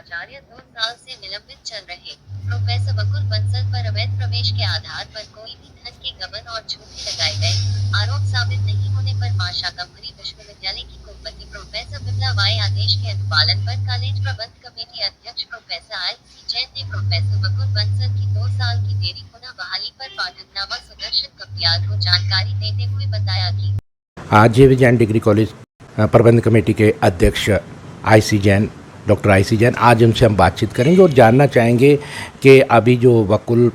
प्राचार्य 2 साल से निलंबित चल रहे प्रोफेसर वकुल बंसल पर अवैध प्रवेश के आधार पर कोई भी धन के गबन और झूठे लगाए गए आरोप साबित नहीं होने पर मां शाकंभरी विश्वविद्यालय की कुलपति प्रोफेसर विमला वाई आदेश के अनुपालन पर कॉलेज प्रबंध कमेटी अध्यक्ष प्रोफेसर आई.सी. जैन ने प्रोफेसर वकुल बंसल की 2 साल की देरी पुनः बहाली पर पाठकनामा सुदर्शन कपियाल को जानकारी देते हुए बताया कि आज जे.वी. जैन डिग्री कॉलेज प्रबंध कमेटी के अध्यक्ष IC. Jain, doctor IC. Jain, आज उनसे हम बातचीत करेंगे और जानना चाहेंगे कि अभी जो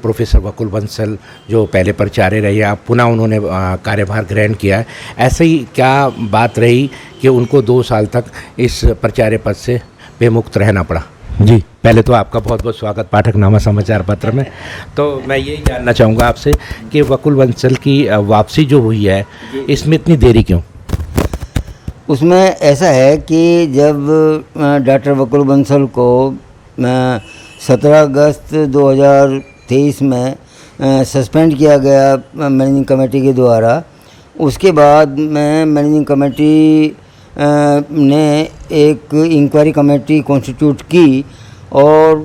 प्रोफेसर वकुल बंसल जो पहले प्राचार्य रहे, अब पुनः उन्होंने कार्यभार ग्रहण किया है, ऐसे ही क्या बात रही कि उनको 2 साल तक इस प्राचार्य पद से बेमुक्त रहना पड़ा। जी, पहले तो आपका बहुत बहुत स्वागत पाठकनामा समाचार पत्र में। तो मैं यही जानना चाहूँगा आपसे कि वकुल बंसल की वापसी जो हुई है, इसमें इतनी देरी क्यों? उसमें ऐसा है कि जब डॉक्टर वकुल बंसल को 17 अगस्त 2023 में सस्पेंड किया गया मैनेजिंग कमेटी के द्वारा, उसके बाद में मैनेजिंग कमेटी ने एक इंक्वायरी कमेटी कॉन्स्टिट्यूट की और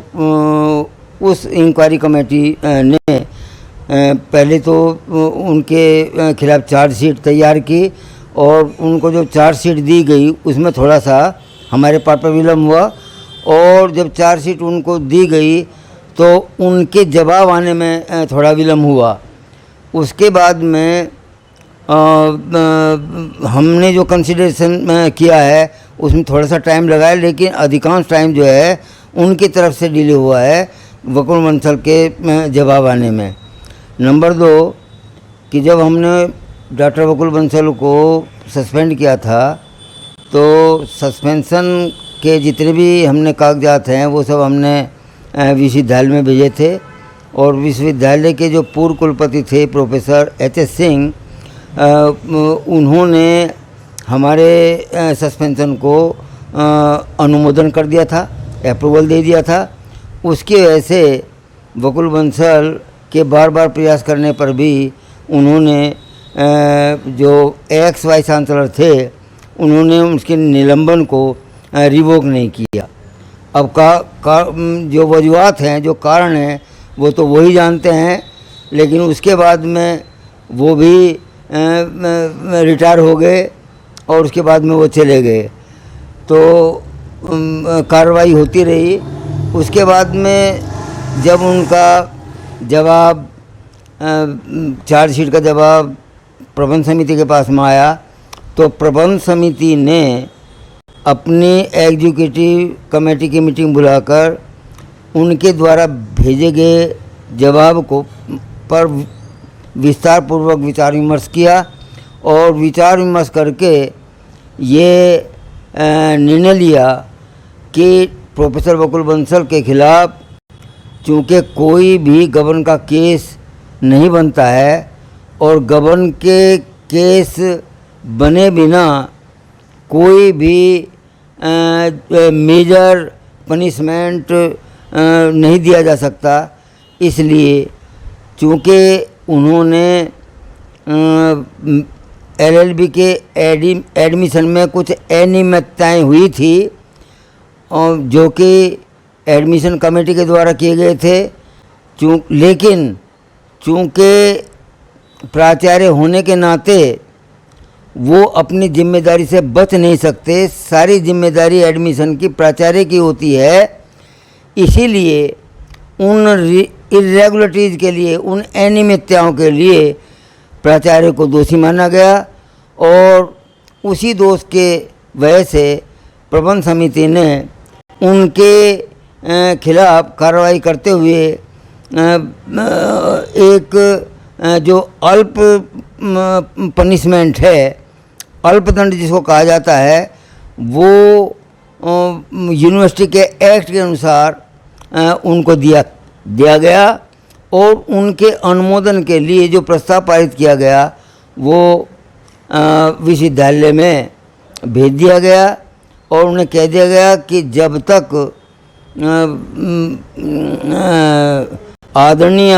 उस इंक्वायरी कमेटी ने पहले तो उनके खिलाफ़ चार्जशीट तैयार की और उनको जो चार्जशीट दी गई उसमें थोड़ा सा हमारे पार्ट पर विलम्ब हुआ और जब चार्जशीट उनको दी गई तो उनके जवाब आने में थोड़ा विलम्ब हुआ। उसके बाद में हमने जो कंसिडरेशन किया है उसमें थोड़ा सा टाइम लगा है, लेकिन अधिकांश टाइम जो है उनकी तरफ से डिले हुआ है वकुल बंसल के जवाब आने में। नंबर 2 कि जब हमने डॉक्टर वकुल बंसल को सस्पेंड किया था तो सस्पेंशन के जितने भी हमने कागजात हैं वो सब हमने विश्वविद्यालय में भेजे थे और विश्वविद्यालय के जो पूर्व कुलपति थे प्रोफेसर एच.एस. सिंह, उन्होंने हमारे सस्पेंशन को अनुमोदन कर दिया था, अप्रूवल दे दिया था। उसकी वजह से वकुल बंसल के बार बार प्रयास करने पर भी उन्होंने जो एक्स वाइस चांसलर थे उन्होंने उसके निलंबन को रिवोक नहीं किया। अब जो वजूहत हैं, जो कारण हैं, वो तो वही जानते हैं, लेकिन उसके बाद में वो भी रिटायर हो गए और उसके बाद में वो चले गए, तो कार्रवाई होती रही। उसके बाद में जब उनका जवाब चार्जशीट का जवाब प्रबंध समिति के पास में आया तो प्रबंध समिति ने अपनी एग्जीक्यूटिव कमेटी की मीटिंग बुलाकर उनके द्वारा भेजे गए जवाब को पर विस्तार पूर्वक विचार विमर्श किया और विचार विमर्श करके ये निर्णय लिया कि प्रोफेसर वकुल बंसल के खिलाफ़ चूँकि कोई भी गबन का केस नहीं बनता है और गबन के केस बने बिना कोई भी मेजर पनिशमेंट नहीं दिया जा सकता, इसलिए चूँकि उन्होंने एलएलबी के एडमिशन में कुछ अनियमितताएं हुई थी और जो कि एडमिशन कमेटी के द्वारा किए गए थे, लेकिन चूँकि प्राचार्य होने के नाते वो अपनी जिम्मेदारी से बच नहीं सकते, सारी जिम्मेदारी एडमिशन की प्राचार्य की होती है, इसीलिए उन इरेगुलरिटीज़ के लिए, उन अनियमितताओं के लिए प्राचार्य को दोषी माना गया और उसी दोष के वजह से प्रबंध समिति ने उनके खिलाफ़ कार्रवाई करते हुए एक जो अल्प पनिशमेंट है, अल्पदंड जिसको कहा जाता है, वो यूनिवर्सिटी के एक्ट के अनुसार उनको दिया गया और उनके अनुमोदन के लिए जो प्रस्ताव पारित किया गया वो विश्वविद्यालय में भेज दिया गया और उन्हें कह दिया गया कि जब तक आदरणीय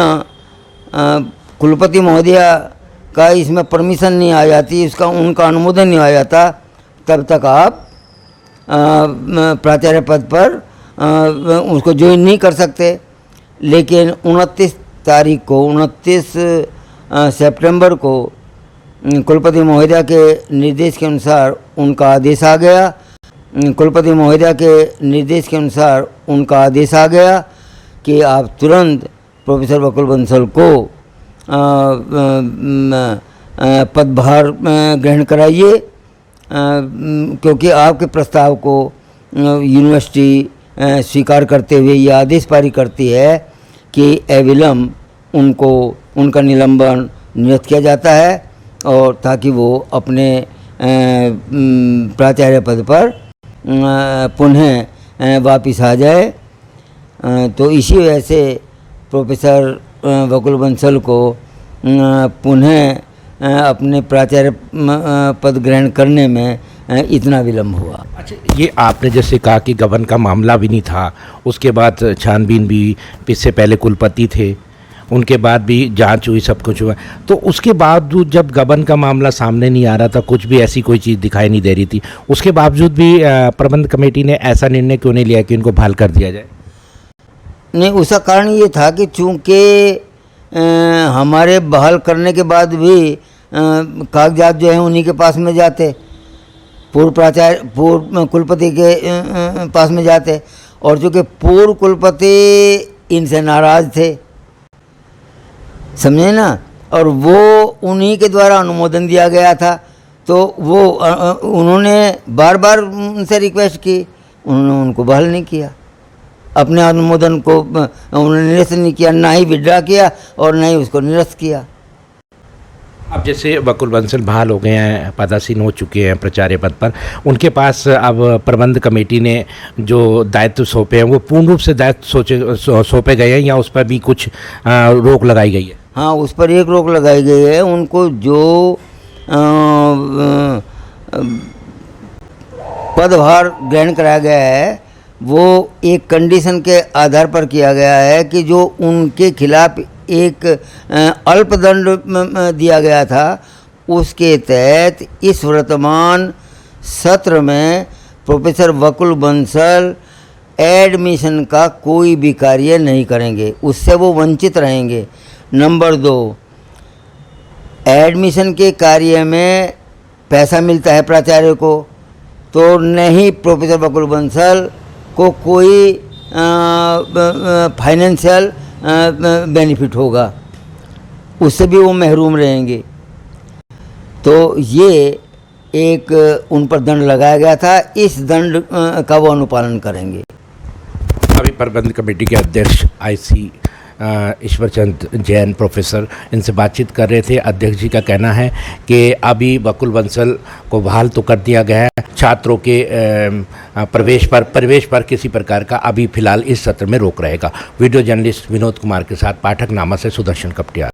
कुलपति महोदया का इसमें परमिशन नहीं आ जाती, उसका उनका अनुमोदन नहीं आ जाता, तब तक आप प्राचार्य पद पर उसको ज्वाइन नहीं कर सकते। लेकिन 29 तारीख को 29 सितंबर को कुलपति महोदया के निर्देश के अनुसार उनका आदेश आ गया। कुलपति महोदया के निर्देश के अनुसार उनका आदेश आ गया कि आप तुरंत प्रोफेसर वकुल बंसल को पदभार ग्रहण कराइए, क्योंकि आपके प्रस्ताव को यूनिवर्सिटी स्वीकार करते हुए ये आदेश पारित करती है कि अविलंब उनको उनका निलंबन निरस्त किया जाता है और ताकि वो अपने प्राचार्य पद पर पुनः वापस आ जाए। तो इसी वजह से प्रोफेसर वकुल बंसल को पुनः अपने प्राचार्य पद ग्रहण करने में इतना विलम्ब हुआ। अच्छा, ये आपने जैसे कहा कि गबन का मामला भी नहीं था, उसके बाद छानबीन भी, इससे पहले कुलपति थे, उनके बाद भी जांच हुई, सब कुछ हुआ, तो उसके बावजूद जब गबन का मामला सामने नहीं आ रहा था, कुछ भी ऐसी कोई चीज़ दिखाई नहीं दे रही थी, उसके बावजूद भी प्रबंध कमेटी ने ऐसा निर्णय क्यों नहीं लिया कि इनको बहाल कर दिया जाए? नहीं, उसका कारण ये था कि चूँकि हमारे बहाल करने के बाद भी कागजात जो हैं उन्हीं के पास में जाते, पूर्व कुलपति के पास में जाते, और चूँकि पूर्व कुलपति इनसे नाराज़ थे, समझे ना, और वो उन्हीं के द्वारा अनुमोदन दिया गया था, तो वो उन्होंने बार बार उनसे रिक्वेस्ट की, उन्होंने उनको बहाल नहीं किया, अपने अनुमोदन को उन्होंने निरस्त नहीं किया, ना ही विड्रा किया और ना ही उसको निरस्त किया। अब जैसे वकुल बंसल बहाल हो गए हैं, पदासीन हो चुके हैं प्राचार्य पद पर, उनके पास अब प्रबंध कमेटी ने जो दायित्व सौंपे हैं वो पूर्ण रूप से दायित्व सौंपे गए हैं या उस पर भी कुछ रोक लगाई गई है? हाँ, उस पर एक रोक लगाई गई है। उनको जो पदभार ग्रहण कराया गया है वो एक कंडीशन के आधार पर किया गया है कि जो उनके खिलाफ एक अल्पदंड दिया गया था, उसके तहत इस वर्तमान सत्र में प्रोफेसर वकुल बंसल एडमिशन का कोई भी कार्य नहीं करेंगे, उससे वो वंचित रहेंगे। नंबर 2, एडमिशन के कार्य में पैसा मिलता है प्राचार्य को, तो नहीं प्रोफेसर वकुल बंसल को कोई फाइनेंशियल बेनिफिट होगा, उससे भी वो महरूम रहेंगे। तो ये एक उन पर दंड लगाया गया था, इस दंड का वो अनुपालन करेंगे। अभी प्रबंध कमेटी के अध्यक्ष आईसी ईश्वरचंद जैन प्रोफेसर इनसे बातचीत कर रहे थे। अध्यक्ष जी का कहना है कि अभी वकुल बंसल को बहाल तो कर दिया गया है, छात्रों के प्रवेश पर किसी प्रकार का अभी फिलहाल इस सत्र में रोक रहेगा। वीडियो जर्नलिस्ट विनोद कुमार के साथ पाठक नामा से सुदर्शन कपटियाल।